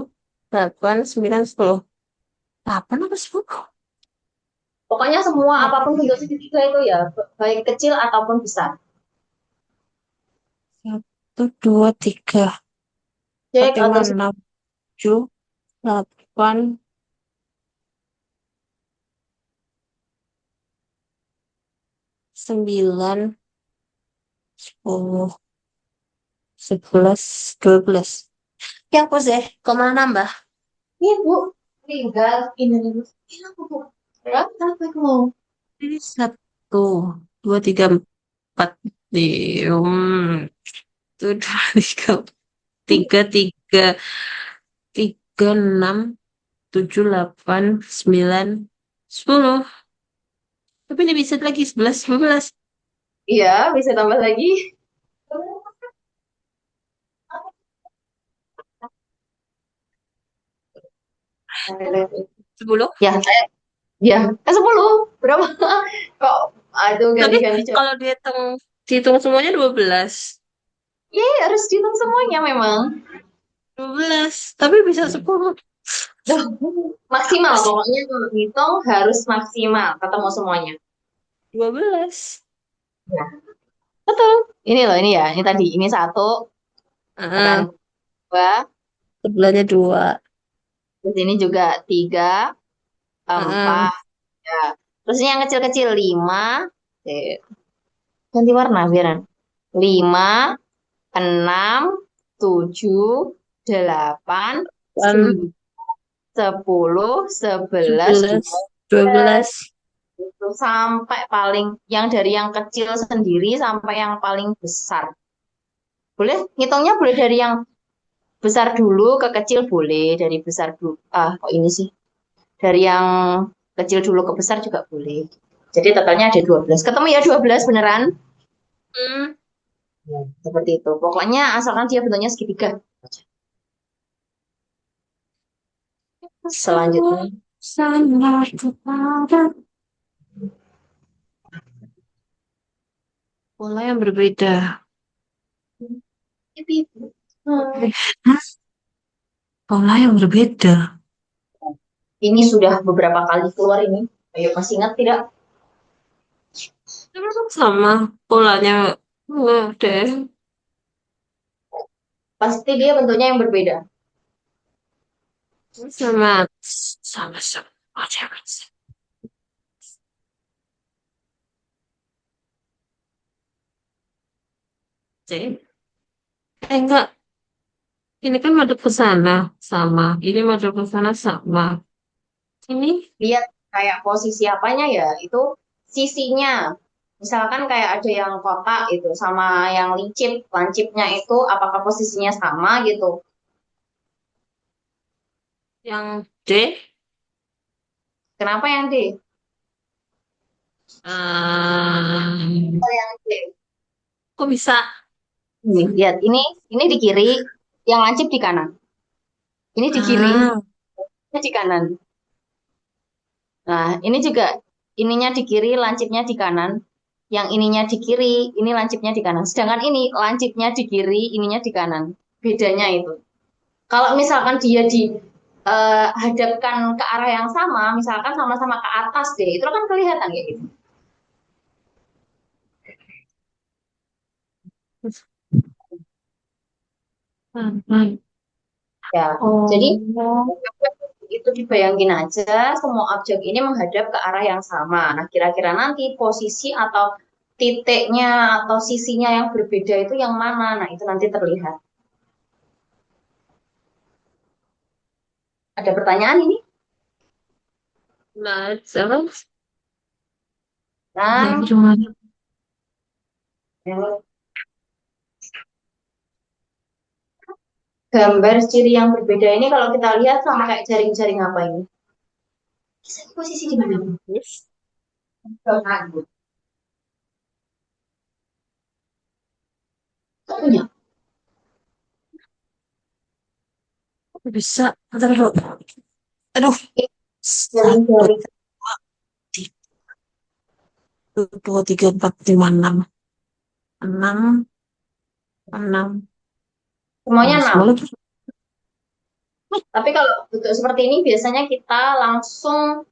delapan, 9, 10. 8 apa 10? Pokoknya semua apapun bentuk segitiga itu ya, baik kecil ataupun besar. Satu, dua, tiga, empat, Cek lima, atau enam, tujuh, delapan, 9, 10, 11, 12. Ya, aku sih. Kok malah nambah? ini Bu, tinggal ini dulu. Ini aku Bu. Berapa aku mau? Ini satu, dua, tiga, empat, tuh, dua, tiga, tiga, tiga, tiga, enam, tujuh, delapan, 9, 10. Tapi ini bisa lagi 11, 12. Iya, bisa tambah lagi. 10. Ya, ya, ke 10. Berapa? Kok aduh Tapi ganti-ganti coba. kalau dihitung semuanya 12. Iya, harus dihitung semuanya memang. 12. Tapi bisa 10. Duh, Apa maksimal sih? pokoknya kalau hitung harus maksimal ketemu semuanya. 12. Ya, betul. Ini loh, ini ya, ini tadi, ini satu, tekan Heeh. dua, Sebelahnya 2. terus ini juga tiga, Heeh. empat, ya. Terus ini yang kecil-kecil lima, eh, ganti warna biaran. Lima, enam, tujuh, delapan, Kan sembilan, 10, 11, 11, 12. 12. Itu sampai paling yang dari yang kecil sendiri sampai yang paling besar. Boleh ngitungnya boleh dari yang besar dulu ke kecil boleh, dari besar dulu. Ah, kok ini sih? Dari yang kecil dulu ke besar juga boleh. Jadi totalnya ada 12. Ketemu ya 12 beneran? Hmm. Ya, seperti itu. Pokoknya asalkan dia bentuknya segitiga. Semua Selanjutnya, sangat kepada pola yang berbeda. Hmm. Hah? Pola yang berbeda. Ini sudah beberapa kali keluar ini. Ayo masih ingat tidak? Tapi kan sama polanya. Enggak deh. Pasti dia bentuknya yang berbeda. Sama sama aja mas. Sih. Enggak. Ini kan madep ke sana sama. Ini madep ke sana sama. Ini Lihat kayak posisi apanya ya, itu sisinya. Misalkan kayak ada yang kotak itu sama yang lincip, lancipnya itu apakah posisinya sama gitu. yang D. Kenapa yang D? ehm, Oh, yang D. kok bisa? Nih, lihat ini di kiri, yang lancip di kanan. Ini di kiri, Ah, ini di kanan. Nah, ini juga ininya di kiri, lancipnya di kanan. Yang ininya di kiri, ini lancipnya di kanan. Sedangkan ini lancipnya di kiri, ininya di kanan. Bedanya itu. Kalau misalkan dia dihadapkan ke arah yang sama, misalkan sama-sama ke atas deh, itu kan kelihatan kayak gitu. hmm. Ya, jadi Oh, itu dibayangin aja semua objek ini menghadap ke arah yang sama. Nah, kira-kira nanti posisi atau titiknya atau sisinya yang berbeda itu yang mana? Nah, itu nanti terlihat. Ada pertanyaan ini? Nah, terus yang Kan? cuma Gambar ciri yang berbeda ini kalau kita lihat sama kayak jaring-jaring apa ini? Posisi di mana? Punya. bisa. Aduh, aduh. Satu, Jaring-jaring. dua, tiga, empat, lima, enam. Enam, enam. Semuanya Nah, 6. semua lagi. Tapi kalau bentuk seperti ini biasanya kita langsung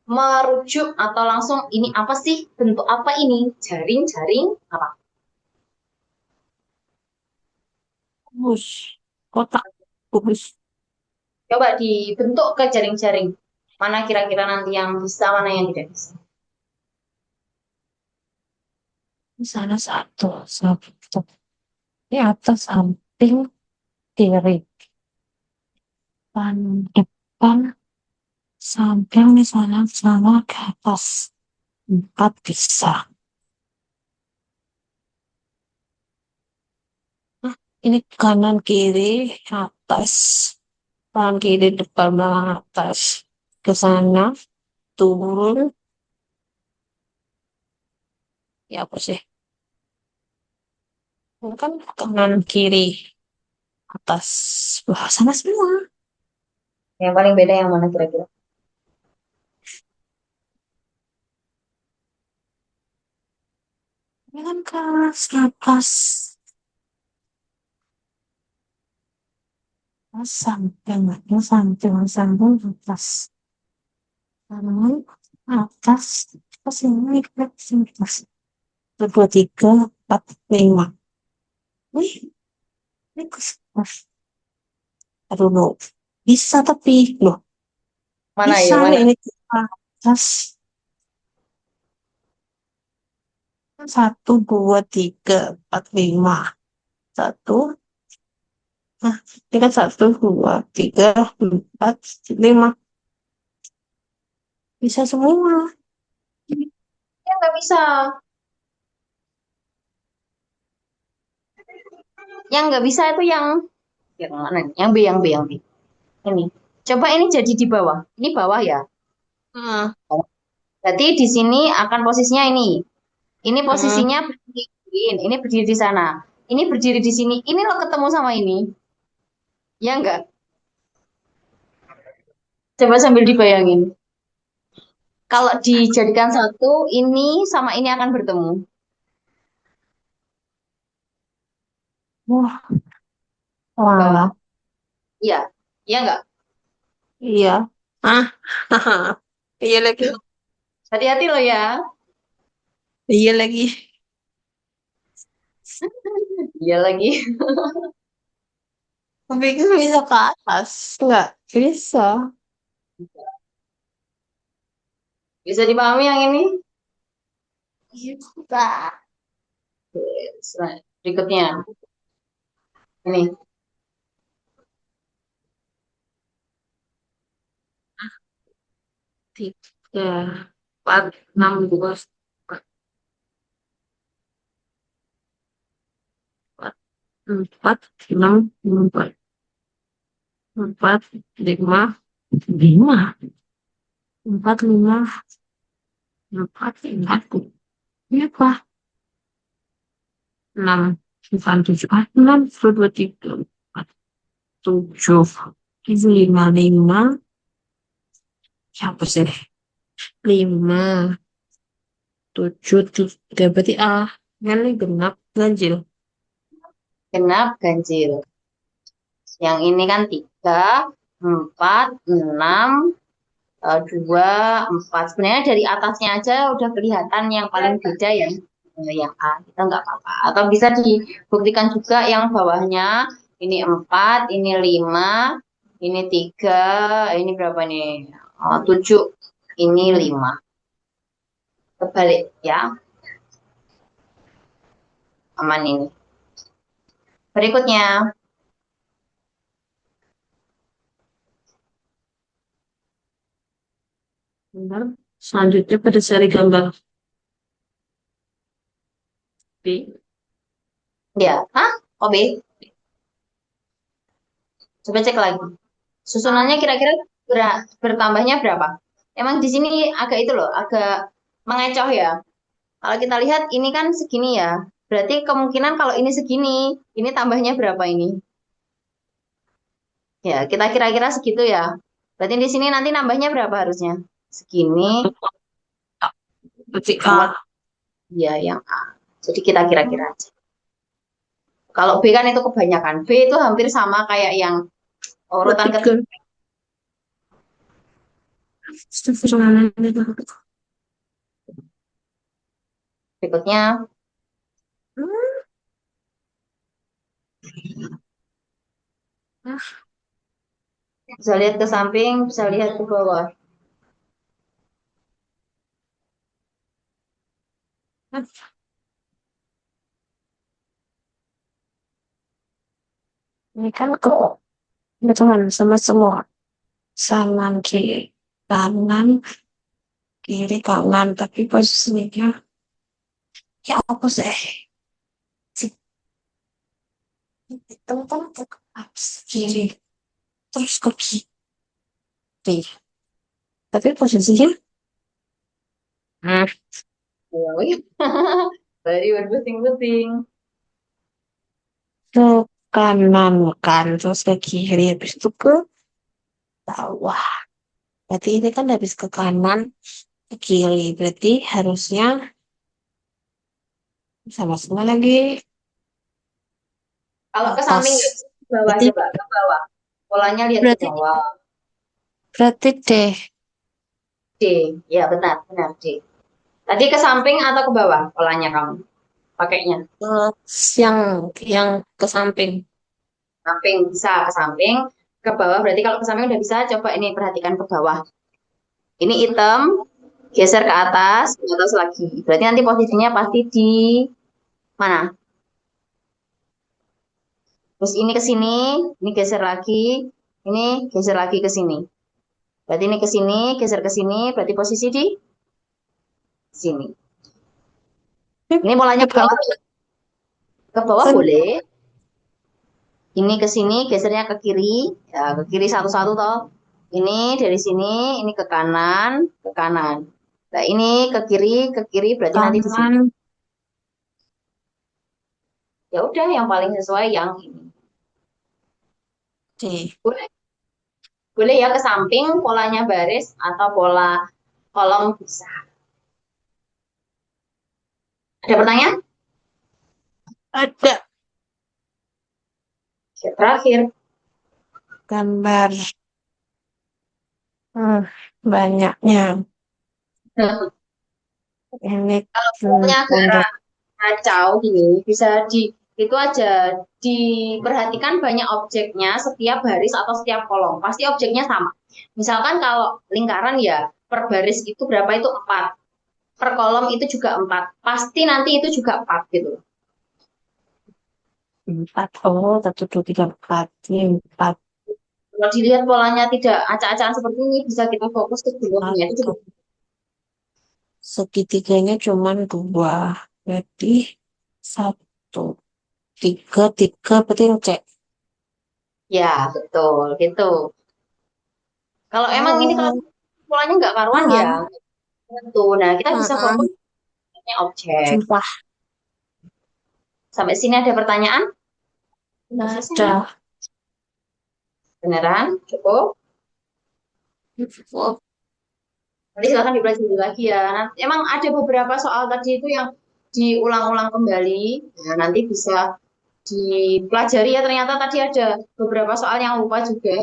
merujuk atau langsung ini apa sih? Bentuk apa ini? Jaring-jaring apa? Kubus. Kotak. Kubus. Coba dibentuk ke jaring-jaring. Mana kira-kira nanti yang bisa, mana yang tidak bisa. Di sana satu. Satu. Di atas samping kiri. Depan, depan. Samping di sana sama ke atas. Empat bisa. Nah, ini kanan kiri atas. Kanan kiri depan belakang atas. Ke sana turun. Ya apa sih? Ini kan kanan kiri atas. Wah, sama semua. Yang paling beda yang mana kira-kira? Ini kan kelas atas. Samping, samping, samping atas. Kanan atas. Ke sini, ke sini, atas. Dua, tiga, empat, lima. Wih, ini ke aduh, no. Bisa tapi, loh, Mana bisa ya, nih mana? ini ke atas. Satu, dua, tiga, empat, lima. Satu, nah, ini kan satu, dua, tiga, empat, lima. Bisa semua. Ya nggak bisa. Yang nggak bisa itu yang mana nih? Yang B, yang B, yang B. Ini. Coba ini jadi di bawah. Ini bawah ya. Hmm. Berarti di sini akan posisinya ini. Ini Hmm. posisinya berdiri, ini berdiri di sana. Ini berdiri di sini. Ini lo ketemu sama ini. Ya enggak? Coba sambil dibayangin. Kalau dijadikan satu, ini sama ini akan bertemu. Wah, Bawah. walah. Iya. Iya enggak? Iya. Ah, iya lagi. Hati-hati lo ya. Iya lagi. Iya lagi. Tapi kan bisa ke atas. Enggak, bisa. Bisa dipahami yang ini? Bisa. Berikutnya. Ini. Tiga, empat, enam, dua, empat, empat, enam, empat, empat, lima, lima, empat, lima, empat, empat. Ini apa? Enam, bukan tujuh, enam, satu, dua, tiga, empat, tujuh, tujuh, lima, lima, siapa sih? Lima, tujuh, tiga, berarti ini genap, ganjil. Genap ganjil. Yang ini kan 3, 4, 6, 2, 4. Sebenarnya dari atasnya aja udah kelihatan yang paling beda ya. Yang A, kita nggak apa-apa. Atau bisa dibuktikan juga yang bawahnya. Ini 4, ini 5. Ini 3, ini berapa nih? Oh, 7, ini 5. Kebalik ya, aman ini. Berikutnya, Benar. Selanjutnya pada seri gambar B. ya. Hah? OB? Coba cek lagi. Susunannya kira-kira bertambahnya berapa? Emang di sini agak itu loh, agak mengecoh ya. Kalau kita lihat ini kan segini ya. Berarti kemungkinan kalau ini segini, ini tambahnya berapa ini? Ya, kita kira-kira segitu ya. Berarti di sini nanti nambahnya berapa harusnya? Segini Berarti sama A. ya yang A. Jadi kita kira-kira aja. Kalau B kan itu kebanyakan. B itu hampir sama kayak yang urutan Bertiga. ketiga. Astagfirullahaladzim. Berikutnya, bisa lihat ke samping, bisa lihat ke bawah. Ini kan kok berteman sama semua. Kanan kiri, kanan kiri kanan, tapi posisinya ya apa sih? Si teman-teman ke atas kiri, terus ke kiri. Tapi posisinya Ya, wih. Tadi berputing-puting. ke kanan kan, terus ke kiri, habis itu ke bawah. Berarti ini kan habis ke kanan, ke kiri. Berarti harusnya sama-sama lagi Kalau ke samping nggak atas. bisa ke bawah Berarti coba ke bawah. Polanya lihat ke berarti bawah. berarti deh D, ya benar, benar D. Tadi ke samping atau ke bawah polanya kamu pakainya? eh, yang yang ke samping. Samping bisa ke samping, ke bawah berarti kalau ke samping udah bisa. Coba ini perhatikan ke bawah. Ini hitam, geser ke atas lagi. Berarti nanti posisinya pasti di mana? Terus ini ke sini, ini geser lagi ke sini. Berarti ini ke sini, geser ke sini, berarti posisi di sini. Ini polanya Ke ke bawah, bawah ke bawah kan boleh. Ini ke sini, gesernya ke kiri, ya ke kiri satu-satu toh. Ini dari sini, ini ke kanan, ke kanan. Nah ini ke kiri berarti nanti di sini. kanan Ya udah, yang paling sesuai yang ini. deh. Boleh, boleh ya ke samping, polanya baris atau pola kolom bisa. Ada pertanyaan? Ada Ya, terakhir. gambar hmm, banyaknya. Nah, Ini kalau pokoknya agak untuk kacau gini, bisa di itu aja diperhatikan banyak objeknya setiap baris atau setiap kolom. Pasti objeknya sama. Misalkan kalau lingkaran ya per baris itu berapa itu 4, per kolom itu juga 4. Pasti nanti itu juga 4 gitu. 4. Oh, 1, 2, 3, 4. Ini 4 Kalau dilihat polanya tidak acak-acakan seperti ini, bisa kita fokus ke jumlahnya itu atau juga. segitiganya cuman 2. Berarti 1, 3, 3 berarti yang C. Ya, betul gitu. Kalau emang ini kalau Oh, polanya nggak karuan ya, ah, tentu. Nah, kita bisa ah. fokus ke objek. Sumpah Sampai sini ada pertanyaan? Udah nggak selesai. ada. Beneran? Cukup? Oh, Nanti silahkan dipelajari lagi ya. Nanti, emang ada beberapa soal tadi itu yang diulang-ulang kembali. Nah, nanti bisa dipelajari ya. Ternyata tadi ada beberapa soal yang lupa juga.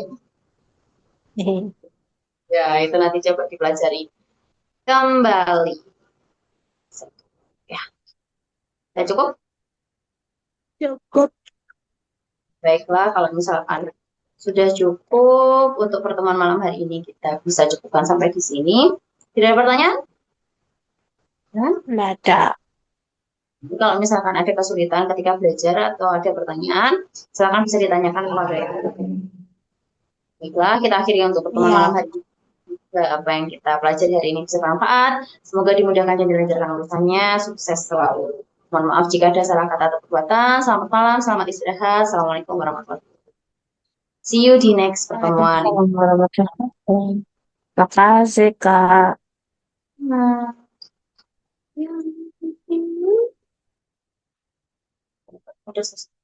Ya, itu nanti coba dipelajari kembali. Ya, ya cukup. cukup. Baiklah, kalau misalkan Sudah cukup untuk pertemuan malam hari ini. Kita bisa cukupkan sampai di sini. Tidak ada pertanyaan? Ya? Nggak ada. Kalau misalkan ada kesulitan ketika belajar atau ada pertanyaan, silakan bisa ditanyakan kepada ibu. Baiklah, kita akhiri untuk pertemuan Iya. malam hari ini. Semoga apa yang kita pelajari hari ini bisa bermanfaat. Semoga dimudahkan dan dilancarkan urusannya. Sukses selalu. Mohon maaf jika ada salah kata atau perbuatan. Selamat malam, selamat istirahat. Assalamualaikum warahmatullahi wabarakatuh. See you di next pertemuan. Waalaikumsalam warahmatullahi wabarakatuh. Makasih, Kak. Nah, udah selesai.